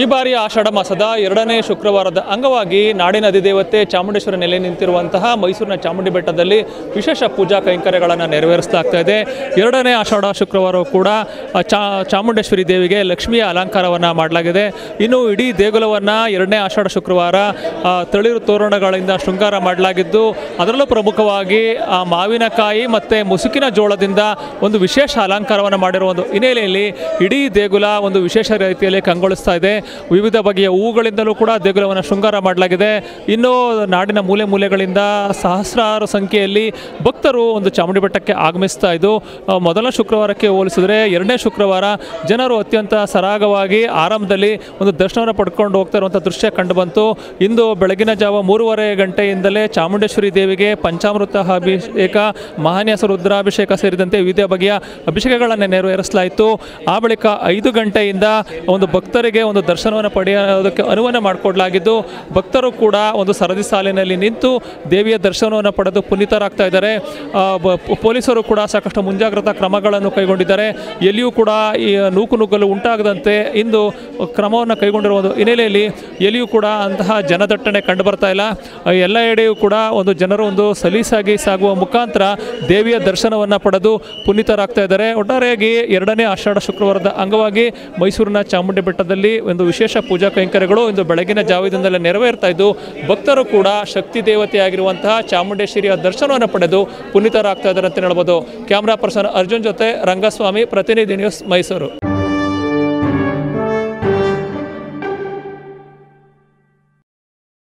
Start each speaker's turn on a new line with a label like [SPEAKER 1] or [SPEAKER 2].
[SPEAKER 1] ಈ ಬಾರಿ ಆಷಾಢ ಮಾಸದ 2ನೇ ಶುಕ್ರವಾರದ ಅಂಗವಾಗಿ ನಾಡಿನ ಅಧಿದೇವತೆ ಚಾಮುಂಡೇಶ್ವರಿ ನೆಲೆ ನಿಂತಿರುವಂತಹ ಮೈಸೂರಿನ ಚಾಮುಂಡಿ ಬೆಟ್ಟದಲ್ಲಿ ವಿಶೇಷ ಪೂಜಾ ಕೈಂಕರ್ಯಗಳನ್ನು ನೆರವೇರಿಸಲಾಗ್ತಾ ಇದೆ. 2ನೇ ಆಷಾಢ ಶುಕ್ರವಾರವೂ ಕೂಡ ಚಾಮುಂಡೇಶ್ವರಿ ದೇವಿಗೆ ಲಕ್ಷ್ಮಿಯ ಅಲಂಕಾರವನ್ನು ಮಾಡಲಾಗಿದೆ. ಇನ್ನು ಇಡೀ ದೇಗುಲವನ್ನು 2ನೇ ಆಷಾಢ ಶುಕ್ರವಾರ ತಳಿರು ತೋರಣಗಳಿಂದ ಶೃಂಗಾರ ಮಾಡಲಾಗಿದ್ದು, ಅದರಲ್ಲೂ ಪ್ರಮುಖವಾಗಿ ಮಾವಿನಕಾಯಿ ಮತ್ತು ಮುಸುಕಿನ ಜೋಳದಿಂದ ಒಂದು ವಿಶೇಷ ಅಲಂಕಾರವನ್ನು ಮಾಡಿರುವ ಒಂದು ಹಿನ್ನೆಲೆಯಲ್ಲಿ ಇಡೀ ದೇಗುಲ ಒಂದು ವಿಶೇಷ ರೀತಿಯಲ್ಲಿ ಕಂಗೊಳಿಸ್ತಾ ಇದೆ. ವಿವಿಧ ಬಗೆಯ ಹೂಗಳಿಂದಲೂ ಕೂಡ ದೇಗುಲವನ್ನು ಶೃಂಗಾರ ಮಾಡಲಾಗಿದೆ. ಇನ್ನು ನಾಡಿನ ಮೂಲೆ ಮೂಲೆಗಳಿಂದ ಸಹಸ್ರಾರು ಸಂಖ್ಯೆಯಲ್ಲಿ ಭಕ್ತರು ಒಂದು ಚಾಮುಂಡಿ ಬೆಟ್ಟಕ್ಕೆ ಆಗಮಿಸ್ತಾ ಇದ್ದು, ಮೊದಲ ಶುಕ್ರವಾರಕ್ಕೆ ಹೋಲಿಸಿದರೆ 2ನೇ ಶುಕ್ರವಾರ ಜನರು ಅತ್ಯಂತ ಸರಾಗವಾಗಿ ಆರಂಭದಲ್ಲಿ ಒಂದು ದರ್ಶನವನ್ನು ಪಡ್ಕೊಂಡು ಹೋಗ್ತಾ ಇರುವಂಥ ದೃಶ್ಯ ಕಂಡುಬಂತು. ಇಂದು ಬೆಳಗಿನ ಜಾವ 3:30 ಗಂಟೆಯಿಂದಲೇ ಚಾಮುಂಡೇಶ್ವರಿ ದೇವಿಗೆ ಪಂಚಾಮೃತ ಅಭಿಷೇಕ, ಮಹಾನ್ಯಾಸ ರುದ್ರಾಭಿಷೇಕ ಸೇರಿದಂತೆ ವಿವಿಧ ಬಗೆಯ ಅಭಿಷೇಕಗಳನ್ನು ನೆರವೇರಿಸಲಾಯಿತು. ಆ ಬಳಿಕ 5 ಗಂಟೆಯಿಂದ ಒಂದು ಭಕ್ತರಿಗೆ ಒಂದು ದರ್ಶನವನ್ನು ಪಡೆಯೋದಕ್ಕೆ ಅನುವನ್ನು ಮಾಡಿಕೊಡಲಾಗಿದ್ದು, ಭಕ್ತರು ಕೂಡ ಒಂದು ಸರದಿ ಸಾಲಿನಲ್ಲಿ ನಿಂತು ದೇವಿಯ ದರ್ಶನವನ್ನು ಪಡೆದು ಪುನೀತರಾಗ್ತಾ ಇದ್ದಾರೆ. ಪೊಲೀಸರು ಕೂಡ ಸಾಕಷ್ಟು ಮುಂಜಾಗ್ರತಾ ಕ್ರಮಗಳನ್ನು ಕೈಗೊಂಡಿದ್ದಾರೆ. ಎಲ್ಲಿಯೂ ಕೂಡ ಈ ನೂಕುನುಗ್ಗಲು ಉಂಟಾಗದಂತೆ ಇಂದು ಕ್ರಮವನ್ನು ಕೈಗೊಂಡಿರುವ ಒಂದು ಹಿನ್ನೆಲೆಯಲ್ಲಿ ಎಲ್ಲಿಯೂ ಕೂಡ ಅಂತಹ ಜನದಟ್ಟಣೆ ಕಂಡು ಬರ್ತಾ ಇಲ್ಲ. ಎಲ್ಲ ಎಡೆಯೂ ಕೂಡ ಒಂದು ಜನರು ಒಂದು ಸಲೀಸಾಗಿ ಸಾಗುವ ಮುಖಾಂತರ ದೇವಿಯ ದರ್ಶನವನ್ನು ಪಡೆದು ಪುನೀತರಾಗ್ತಾ ಇದ್ದಾರೆ. ಒಟ್ಟಾರೆಯಾಗಿ 2ನೇ ಆಷಾಢ ಶುಕ್ರವಾರದ ಅಂಗವಾಗಿ ಮೈಸೂರಿನ ಚಾಮುಂಡಿ ಬೆಟ್ಟದಲ್ಲಿ ಒಂದು ವಿಶೇಷ ಪೂಜಾ ಕೈಂಕರ್ಯಗಳು ಇಂದು ಬೆಳಗಿನ ಜಾವದಿಂದಲೇ ನೆರವೇರ್ತಾ ಇದ್ದು, ಭಕ್ತರು ಕೂಡ ಶಕ್ತಿ ದೇವತೆಯಾಗಿರುವಂತಹ ಚಾಮುಂಡೇಶ್ವರಿಯ ದರ್ಶನವನ್ನು ಪಡೆದು ಪುನೀತರಾಗ್ತಾ ಇದ್ದಾರೆ ಅಂತ ಹೇಳ್ಬೋದು. ಕ್ಯಾಮ್ರಾ ಪರ್ಸನ್ ಅರ್ಜುನ್ ಜೊತೆ ರಂಗಸ್ವಾಮಿ, ಪ್ರತಿನಿಧಿ ನ್ಯೂಸ್, ಮೈಸೂರು.